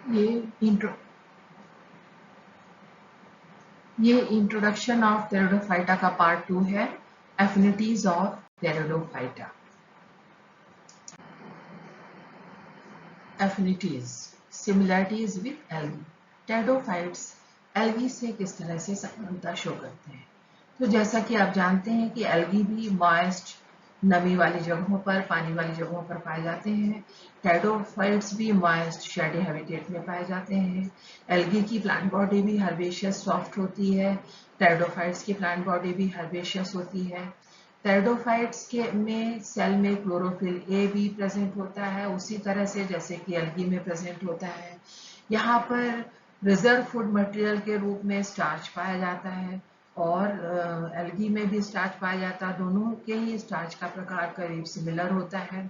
ये इंट्रो ये introduction of pteridophyta का पार्ट 2 है। Affinities of pteridophyta. Affinities, similarities with algae. Pteridophytes algae से किस तरह से समानता शो करते हैं? तो जैसा कि आप जानते हैं कि एल्गी भी मॉइस्ट, नमी वाली जगहों पर, पानी वाली जगहों पर पाए जाते हैं। टेरिडोफाइट्स भी मॉइस्ट शेडी हैबिटेट में पाए जाते हैं। एल्गी की प्लांट बॉडी भी हर्बेशियस सॉफ्ट होती है। टेरिडोफाइट्स की प्लांट बॉडी भी हर्बेशियस होती है। टेरिडोफाइट्स के में सेल में क्लोरोफिल ए भी प्रेजेंट होता है, उसी तरह से जैसे कि एल्गी में प्रेजेंट होता है। यहाँ पर रिजर्व फूड मटेरियल के रूप में स्टार्च पाया जाता है और एल्गी में भी स्टार्च पाया जाता है। दोनों के ही स्टार्च का प्रकार करीब सिमिलर होता है।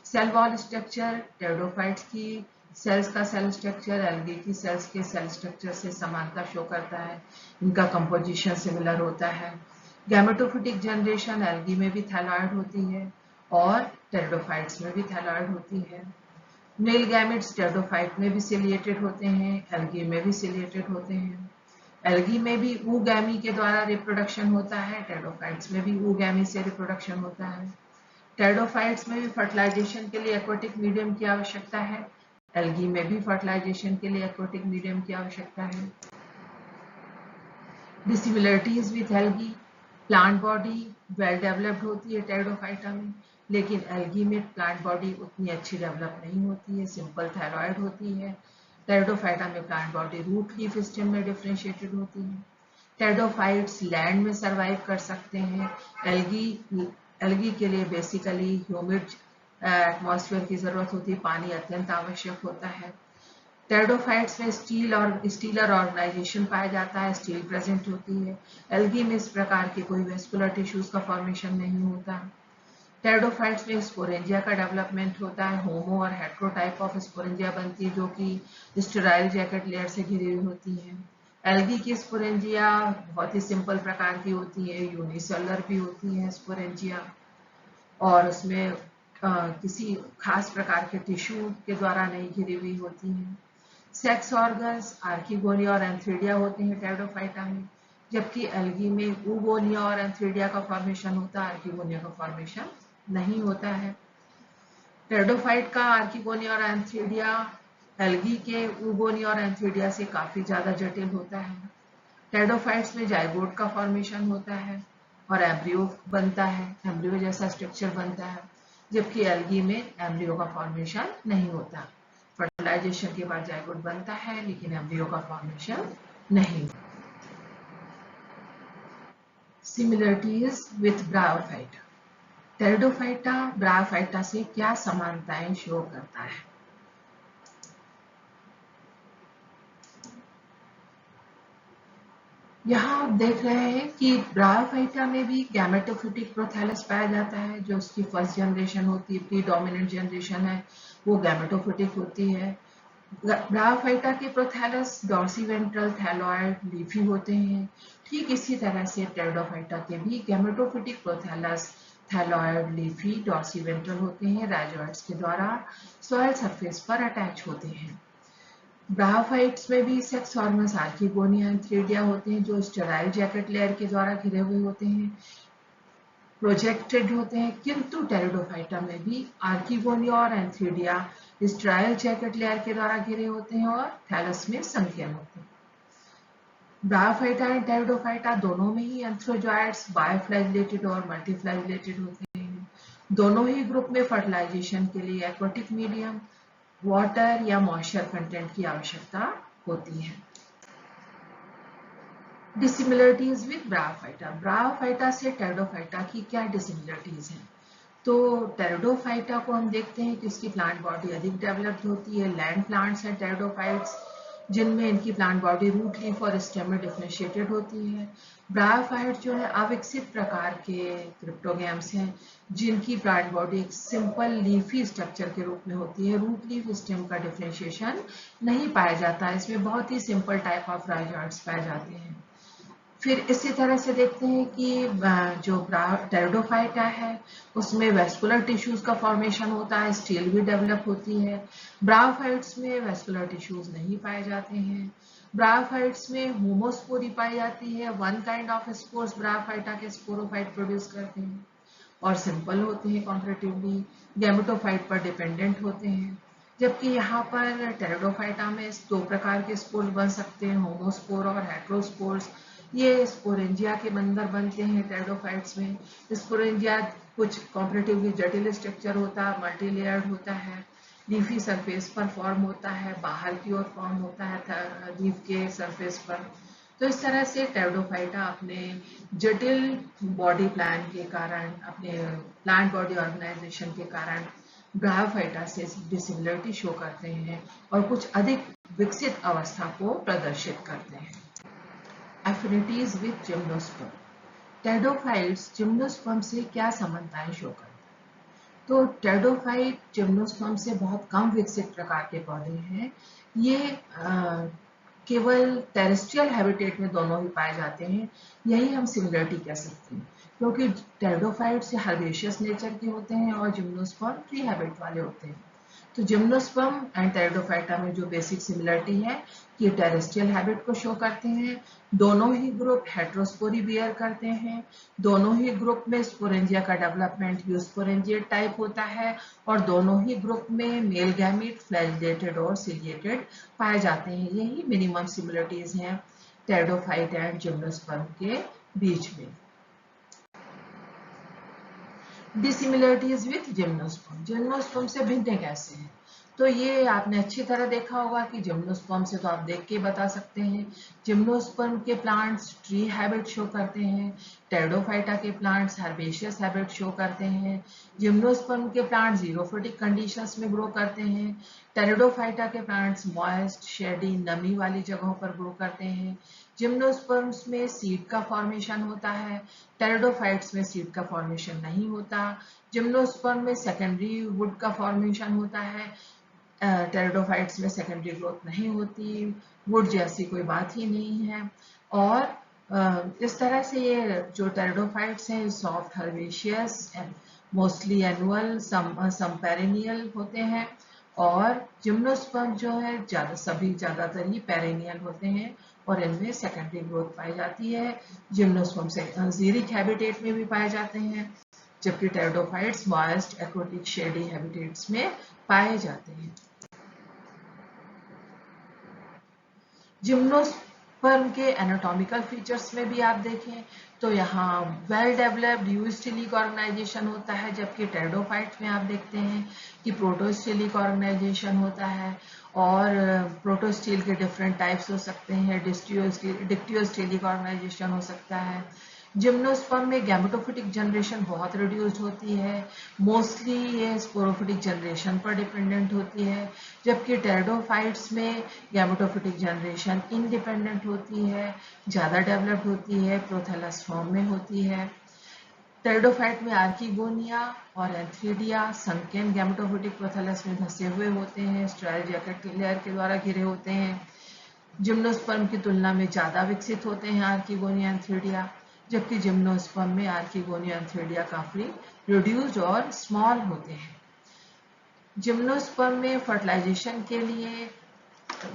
सेल वॉल स्ट्रक्चर टेरिडोफाइट्स की सेल्स का सेल स्ट्रक्चर एल्गी की सेल्स के सेल स्ट्रक्चर से समानता शो करता है। इनका कंपोजिशन सिमिलर होता है। गैमेटोफिटिक जनरेशन एल्गी में भी थैलॉइड होती है और टेरिडोफाइट्स में भी थैलॉइड होती है। मेल गैमेट्स टेरिडोफाइट में भी सिलिएटेड होते हैं, एल्गी में भी सिलिएटेड होते हैं। एल्गी में भी ऊगैमी के द्वारा रिप्रोडक्शन होता है, टेरिडोफाइट्स में भी ऊगैमी से रिप्रोडक्शन होता है। टेरिडोफाइट्स में भी फर्टिलाइजेशन के लिए एक्वाटिक मीडियम की आवश्यकता है, एल्गी में भी फर्टिलाइजेशन के लिए एक्वाटिक मीडियम की आवश्यकता है। Dissimilarities with algae, plant body well developed होती है टेरिडोफाइटा में, लेकिन एल्गी में प्लांट बॉडी उतनी अच्छी डेवलप नहीं होती है, सिंपल थायरॉयड होती है। टेरिडोफाइटा में plant body root leaf system में डिफरेंशिएटेड होती है। टेरिडोफाइट्स लैंड में सरवाइव कर सकते हैं। एल्गी के लिए बेसिकली ह्यूमिड एटमॉस्फेयर की जरूरत होती है, पानी अत्यंत आवश्यक होता है। टेरिडोफाइट्स में स्टीलर ऑर्गेनाइजेशन पाया जाता है, स्टील प्रेजेंट होती है। एल्गी में इस प्रकार के कोई वेस्कुलर टिश्यूज का फॉर्मेशन नहीं होता। टेरिडोफाइट्स में स्पोरेंजिया का डेवलपमेंट होता है, होमो और हेट्रो टाइप ऑफ स्पोरेंजिया बनती है जो कि स्टेराइल जैकेट लेयर से घिरी हुई होती है। एल्गी की स्पोरेंजिया बहुत ही सिंपल प्रकार की होती है, यूनिसेलुलर भी होती है स्पोरेंजिया, और उसमें किसी खास प्रकार के टिश्यू के द्वारा नहीं घिरी हुई होती है। सेक्स ऑर्गन्स आर्किगोनिया और एंथ्रीडिया होते हैं टेरिडोफाइटा में, जबकि एल्गी में ऊगोनिया और एंथ्रीडिया का फॉर्मेशन होता है, आर्किगोनिया का फॉर्मेशन नहीं होता है। टेरिडोफाइट का आर्किगोनिया और एंथ्रीडिया एल्गी के ऊगोनिया और एंथ्रीडिया से काफी ज्यादा जटिल होता है। टेरिडोफाइट्स में जाइगोट का फॉर्मेशन होता है और एम्ब्रियो बनता है, एम्ब्रियो जैसा स्ट्रक्चर बनता है, जबकि एल्गी में एम्ब्रियो का फॉर्मेशन नहीं होता। फर्टिलाइजेशन के बाद जाइगोट बनता है लेकिन एम्ब्रियो का फॉर्मेशन नहीं। Similarities with bryophyta. Pteridophyta bryophyta से क्या समानताएं शो करता है? यहाँ आप देख रहे हैं कि ब्रायोफाइटा में भी गैमेटोफिटिक प्रोथैलस पाया जाता है, जो उसकी फर्स्ट जनरेशन होती है, प्री डोमिनेंट जनरेशन है, वो गैमेटोफिटिक होती है। ब्रायोफाइटा के प्रोथैलस डॉर्सीवेंट्रल थैलॉइड लीफी होते हैं। ठीक इसी तरह से टेरिडोफाइटा के भी गैमेटोफिटिक प्रोथैलस थैलॉइड लीफी डॉर्सीवेंट्रल होते हैं, राइजोइड्स के द्वारा सॉइल सरफेस पर अटैच होते हैं। ब्रायोफाइट्स में भी सेक्स हार्मोन्स आर्किगोनिया एंथ्रीडिया होते हैं, जो स्टेराइल जैकेट लेयर के द्वारा घिरे हुए होते हैं, प्रोजेक्टेड होते हैं, किंतु टेरिडोफाइटा में भी आर्किगोनिया और एंथ्रीडिया स्टेराइल जैकेट लेयर के द्वारा घिरे होते हैं और थैलस में संकीर्ण होते हैं। ब्रायोफाइटा एंड टेरिडोफाइटा दोनों में ही एंथ्रोजॉइड्स बायोफ्लैजिलेटेड और मल्टीफ्लैजिलेटेड होते हैं। दोनों ही ग्रुप में फर्टिलाइजेशन के लिए एक्वाटिक मीडियम, वाटर या मॉइस्चर कंटेंट की आवश्यकता होती है। Dissimilarities with bryophyta. ब्रायोफाइटा से टेरिडोफाइटा की क्या डिसिमिलरिटीज हैं? तो टेरिडोफाइटा को हम देखते हैं कि उसकी प्लांट बॉडी अधिक डेवलप्ड होती है। लैंड प्लांट्स हैं टेरिडोफाइट्स, जिनमें इनकी प्लांट बॉडी रूट लीफ और स्टेम में डिफरेंशिएटेड होती है। ब्रायोफाइट जो है अविकसित प्रकार के क्रिप्टोगैम्स हैं, जिनकी प्लांट बॉडी एक सिंपल लीफी स्ट्रक्चर के रूप में होती है। रूट लीफ स्टेम का डिफरेंशिएशन नहीं पाया जाता है, इसमें बहुत ही सिंपल टाइप ऑफ राइजॉइड्स पाए जाते हैं। फिर इसी तरह से देखते हैं कि जो टेरिडोफाइटा है उसमें वेस्कुलर टिश्यूज का फॉर्मेशन होता है, स्टील भी डेवलप होती है। ब्रायोफाइट्स में वेस्कुलर टिश्यूज नहीं पाए जाते हैं। ब्रायोफाइट्स में होमोस्पोरी पाई जाती है, one kind of spores bryophyta के स्पोरोफाइट प्रोड्यूस करते हैं और सिंपल होते हैं कंपैरेटिवली, गैमेटोफाइट पर डिपेंडेंट होते हैं। जबकि यहाँ पर टेरिडोफाइटा में दो प्रकार के स्पोर्स बन सकते हैं, होमोस्पोर और हेट्रोस्पोर्स। ये स्पोरेंजिया के अंदर बनते हैं टेरिडोफाइट्स में। स्पोरेंजिया कुछ कंपैरेटिवली जटिल स्ट्रक्चर होता है, मल्टी लेयर्ड होता है, लीफी सरफेस पर फॉर्म होता है, बाहर की ओर फॉर्म होता है लीफ के सरफेस पर। तो इस तरह से टेरिडोफाइटा अपने जटिल बॉडी प्लान के कारण, अपने प्लांट बॉडी ऑर्गेनाइजेशन के कारण ब्रायोफाइटा से डिसिमिलरिटी शो करते हैं और कुछ अधिक विकसित अवस्था को प्रदर्शित करते हैं। Affinities with gymnosperm. Pteridophytes gymnosperm से क्या समानताएं शो करते हैं? तो टेरिडोफाइट जिम्नोस्पर्म से बहुत कम विकसित प्रकार के पौधे हैं। ये केवल टेरेस्ट्रियल हैबिटेट में दोनों ही पाए जाते हैं। यही हम सिमिलरिटी कह सकते हैं, क्योंकि टेरिडोफाइट से हर्बेशियस नेचर के होते हैं और जिम्नोस्पर्म ट्री हैबिट वाले होते हैं। तो जिम्नोस्पर्म एंड टेरिडोफाइटा में जो बेसिक सिमिलरिटी है कि टेरेस्ट्रियल हैबिट को शो करते हैं, दोनों ही ग्रुप हेट्रोस्पोरी बियर करते हैं, दोनों ही ग्रुप में स्पोरेंजिया का डेवलपमेंट यूस्पोरेंजिएट टाइप होता है और दोनों ही ग्रुप में मेल गैमीट फ्लैजिलेटेड और सिलिएटेड पाए जाते हैं। यही मिनिमम सिमिलरिटीज हैं टेरिडोफाइट एंड जिम्नोस्पर्म के बीच में। Dissimilarities with gymnosperm. जिम्नोस्पर्म से भिन्न कैसे हैं? तो ये आपने अच्छी तरह देखा होगा कि जिम्नोस्पर्म से तो आप देख के बता सकते हैं। जिम्नोस्पर्म के प्लांट्स ट्री हैबिट शो करते हैं, टेरिडोफाइटा के प्लांट्स हर्बेशियस हैबिट शो करते हैं। जिम्नोस्पर्म के प्लांट्स जीरोफोटिक कंडीशंस में ग्रो करते हैं, टेरिडोफाइटा के प्लांट्स मॉइस्ट, शेडी, नमी वाली जगहों पर ग्रो करते हैं। जिम्नोस्पर्म्स में सीड का फॉर्मेशन होता है, टेरिडोफाइट्स में सीड का फॉर्मेशन नहीं होता। जिम्नोस्पर्म में सेकेंडरी वुड का फॉर्मेशन होता है, टेरिडोफाइट्स में सेकेंडरी ग्रोथ नहीं होती, वुड जैसी कोई बात ही नहीं है। और इस तरह से ये जो टेरिडोफाइट्स हैं सॉफ्ट हर्बेशियस, मोस्टली एनुअल, सम पेरेनियल होते हैं और जिम्नोस्पर्म जो है ज्यादातर ही पेरेनियल होते हैं और इनमें सेकेंडरी ग्रोथ पाई जाती है। जिम्नोस्पर्म से जीरिक हैबिटेट में भी पाए जाते हैं, जबकि pteridophytes moist, aquatic, shady habitats में पाए जाते हैं। जिम्नोस्पर्म के एनाटॉमिकल फीचर्स में भी आप देखें तो यहाँ वेल डेवलप्ड यूस्टिलिक ऑर्गेनाइजेशन होता है, जबकि टेरिडोफाइट में आप देखते हैं कि प्रोटोस्टिलिक ऑर्गेनाइजेशन होता है और प्रोटोस्टिल के डिफरेंट टाइप्स हो सकते हैं, डिक्टियोस्टिलिक ऑर्गेनाइजेशन हो सकता है। जिम्नोस्पर्म में गैमेटोफिटिक जनरेशन बहुत रिड्यूस्ड होती है, मोस्टली ये स्पोरोफिटिक जनरेशन पर डिपेंडेंट होती है, जबकि टेरिडोफाइट्स में गैमेटोफिटिक जनरेशन इंडिपेंडेंट होती है, ज़्यादा डेवलप्ड होती है, प्रोथेलस फॉर्म में होती है। टेरिडोफाइट में आर्किगोनिया और एंथ्रीडिया संकेन गैमेटोफिटिक प्रोथेलस में धंसे हुए होते हैं, स्ट्राइल जैकेट लेयर के द्वारा घिरे होते हैं। जिम्नोस्पर्म की तुलना में ज़्यादा विकसित होते हैं आर्किगोनिया एंथ्रीडिया, जबकि जिम्नोस्पर्म में आर्किगोनिया एंथ्रीडिया काफी रिड्यूस्ड और स्मॉल होते हैं। जिम्नोस्पर्म में फर्टिलाइजेशन के लिए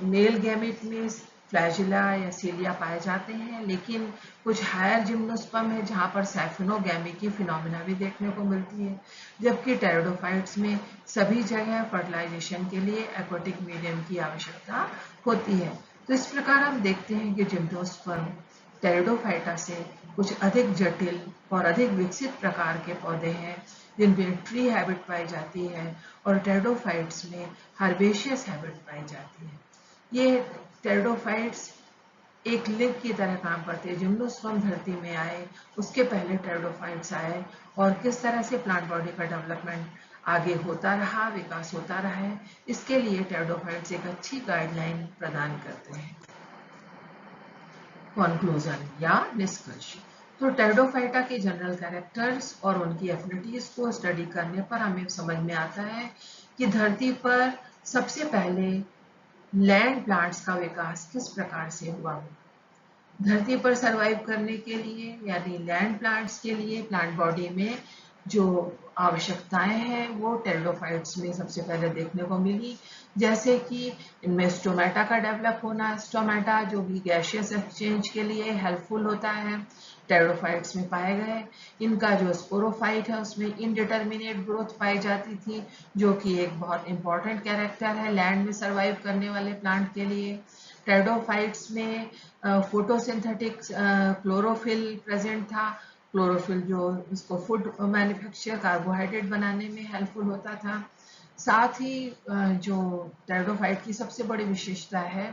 मेल गैमेट में फ्लैजिला या सीलिया पाए जाते हैं, लेकिन कुछ हायर जिम्नोस्पर्म है जहां पर सैफिनोगैमी की फिनोमिना भी देखने को मिलती है, जबकि टेरिडोफाइट्स में सभी जगह फर्टिलाइजेशन के लिए एक्वाटिक मीडियम की आवश्यकता होती है। तो इस प्रकार हम देखते हैं कि जिम्नोस्पर्म टेरिडोफाइटा से कुछ अधिक जटिल और अधिक विकसित प्रकार के पौधे हैं जिनमें ट्री हैबिट पाई जाती है और टेरिडोफाइट्स में हर्बेशियस हैबिट पाई जाती है। ये टेरिडोफाइट्स एक लिंक की तरह काम करते हैं। जिम्नोस्पर्म धरती में आए उसके पहले टेरिडोफाइट्स आए और किस तरह से प्लांट बॉडी का डेवलपमेंट आगे होता रहा, विकास होता रहा है, इसके लिए टेरिडोफाइट्स एक अच्छी गाइडलाइन प्रदान करते हैं। कंक्लूजन या निष्कर्ष। तो टेरिडोफाइटा के जनरल कैरेक्टर्स और उनकी एफिनिटीज को स्टडी करने पर हमें समझ में आता है कि धरती पर सबसे पहले लैंड प्लांट्स का विकास किस प्रकार से हुआ। धरती पर सरवाइव करने के लिए यानी लैंड प्लांट्स के लिए प्लांट बॉडी में जो आवश्यकताएं हैं वो टेरिडोफाइट्स में सबसे पहले देखने को मिली, जैसे कि इनमें स्टोमेटा का डेवलप होना। स्टोमेटा जो भी गैशियस एक्सचेंज के लिए हेल्पफुल होता है, टेरिडोफाइट्स में पाए गए। इनका जो स्पोरोफाइट है उसमें इनडिटर्मिनेट ग्रोथ पाई जाती थी, जो कि एक बहुत इंपॉर्टेंट कैरेक्टर है लैंड में सरवाइव करने वाले प्लांट के लिए। टेरिडोफाइट्स में फोटोसिंथेटिक क्लोरोफिल प्रेजेंट था। क्लोरोफिल जो इसको फूड मैन्युफैक्चर कार्बोहाइड्रेट बनाने में हेल्पफुल होता था। साथ ही जो टेरिडोफाइट की सबसे बड़ी विशेषता है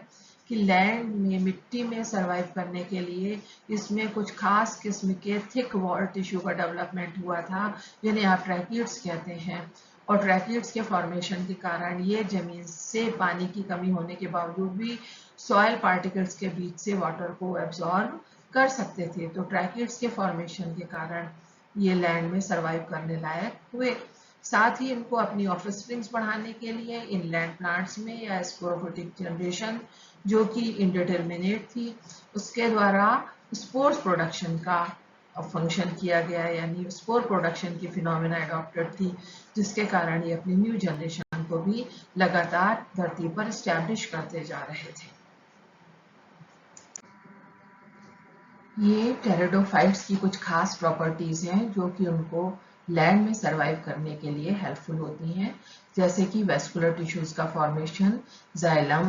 कि लैंड में मिट्टी में सरवाइव करने के लिए इसमें कुछ खास किस्म के थिक वॉल टिश्यू का डेवलपमेंट हुआ था, जिन्हें आप ट्रैकिड्स कहते हैं। और ट्रैकिड्स के फॉर्मेशन के कारण ये जमीन से पानी की कमी होने के बावजूद भी सॉइल पार्टिकल्स के बीच से वाटर को एब्जॉर्ब कर सकते थे। तो ट्रैकिड्स के फॉर्मेशन के कारण ये लैंड में सरवाइव करने लायक हुए। साथ ही इनको अपनी ऑफस्प्रिंग्स बढ़ाने के लिए इनलैंड प्लांट्स में या स्पोरोफिटिक जनरेशन जो कि इंडिटरमिनेट थी, उसके द्वारा स्पोर्स प्रोडक्शन का फंक्शन किया गया, यानी स्पोर प्रोडक्शन की फिनोमिना अडॉप्टेड थी, जिसके कारण ये अपनी न्यू जनरेशन को भी लगातार धरती पर स्टैब्लिश करते जा रहे थे। ये टेरिडोफाइट्स की कुछ खास प्रॉपर्टीज हैं जो कि उनको लैंड में सरवाइव करने के लिए हेल्पफुल होती हैं, जैसे कि वेस्कुलर टिश्यूज का फॉर्मेशन, जाइलम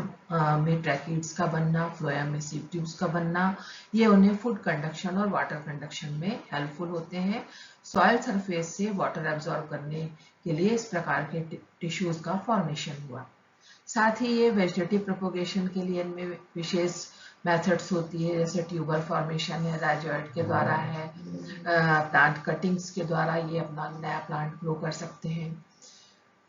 में ट्रैकिड्स का बनना, फ्लोएम में सीप ट्यूब्स का बनना। ये उन्हें फूड कंडक्शन और वाटर कंडक्शन में हेल्पफुल होते हैं। सॉइल सरफेस से वाटर एब्जॉर्ब करने के लिए इस प्रकार के टिश्यूज का फॉर्मेशन हुआ। साथ ही ये वेजिटेटिव प्रोपोगेशन के लिए इनमें विशेष मेथड्स होती है, जैसे ट्यूबर फॉर्मेशन है, राइजोइड के द्वारा है, प्लांट कटिंग्स के द्वारा ये अपना नया प्लांट ग्रो कर सकते हैं।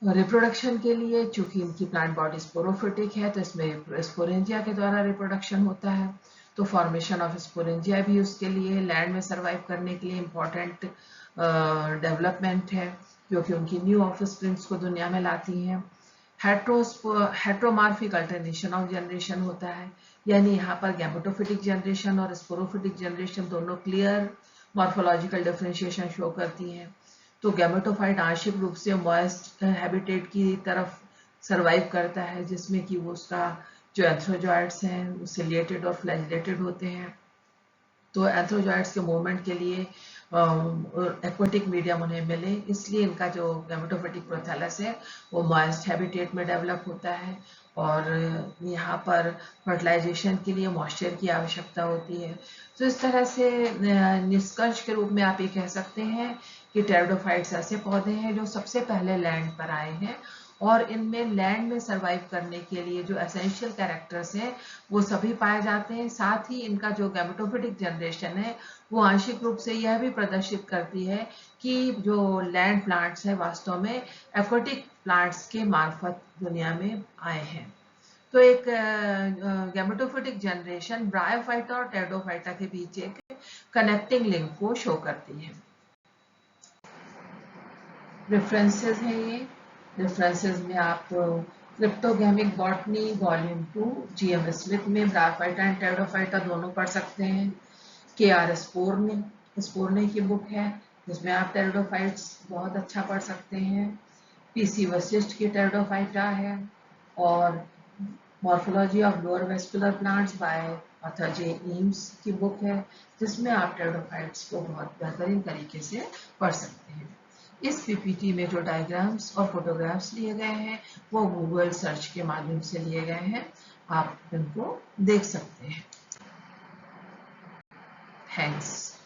रिप्रोडक्शन के लिए चूंकि इनकी प्लांट बॉडी स्पोरोफिटिक है तो इसमें स्पोरेंजिया के द्वारा रिप्रोडक्शन होता है। तो फॉर्मेशन ऑफ स्पोरेंजिया भी उसके लिए लैंड में सरवाइव करने के लिए इम्पोर्टेंट डेवलपमेंट है, जो कि उनकी न्यू ऑफस्प्रिंग्स को दुनिया में लाती हैं। हेट्रोमार्फिक अल्टरनेशन ऑफ जनरेशन होता है, यानी यहाँ पर गैमेटोफिटिक जनरेशन और स्पोरोफिटिक जनरेशन दोनों क्लियर मॉर्फोलॉजिकल डिफरेंशिएशन शो करती हैं। तो गैमेटोफाइट आंशिक रूप से मॉइस्ट हैबिटेट की तरफ सरवाइव करता है, जिसमें कि वो उसका जो एंथ्रोजॉइड्स हैं वो सिलिएटेड और फ्लैजिलेटेड होते हैं। तो एंथ्रोजॉइड्स के मूवमेंट के लिए एक्वेटिक मीडियम उन्हें मिले, इसलिए इनका जो गैमेटोफिटिक प्रोथैलस है वो मॉइस्ट हैबिटेट में डेवलप होता है। और यहाँ पर फर्टिलाइजेशन के लिए मॉइस्चर की आवश्यकता होती है। तो इस तरह से निष्कर्ष के रूप में आप ये कह सकते हैं कि टेरिडोफाइट्स ऐसे पौधे हैं जो सबसे पहले लैंड पर आए हैं, और इनमें लैंड में सरवाइव करने के लिए जो एसेंशियल कैरेक्टर्स हैं वो सभी पाए जाते हैं। साथ ही इनका जो गैमेटोफिटिक जनरेशन है वो आंशिक रूप से यह भी प्रदर्शित करती है कि जो लैंड प्लांट्स हैं वास्तव में एक्वेटिक प्लांट्स के मार्फत दुनिया में आए हैं। तो एक गैमेटोफिटिक जनरेशन ब्रायोफाइटा और टेरिडोफाइटा के बीच एक कनेक्टिंग लिंक को शो करती है। रेफरेंसेस हैं ये। रेफरेंसेस में आप क्रिप्टोगैमिक बॉटनी वॉल्यूम 2 GM स्मिथ में ब्रायोफाइटा एंड टेरिडोफाइटा दोनों पढ़ सकते हैं। KR स्पोरने की बुक है जिसमें आप टेरिडोफाइट्स बहुत अच्छा पढ़ सकते हैं। PC वशिष्ठ की टेरिडोफाइटा है, और morphology of lower vascular plants by author J. Eames की बुक है, जिसमें आप टेरिडोफाइट्स को बहुत बेहतरीन तरीके से पढ़ सकते हैं। इस PPT में जो डायग्राम्स और फोटोग्राफ्स लिए गए हैं वो गूगल सर्च के माध्यम से लिए गए हैं, आप इनको देख सकते हैं। थैंक्स।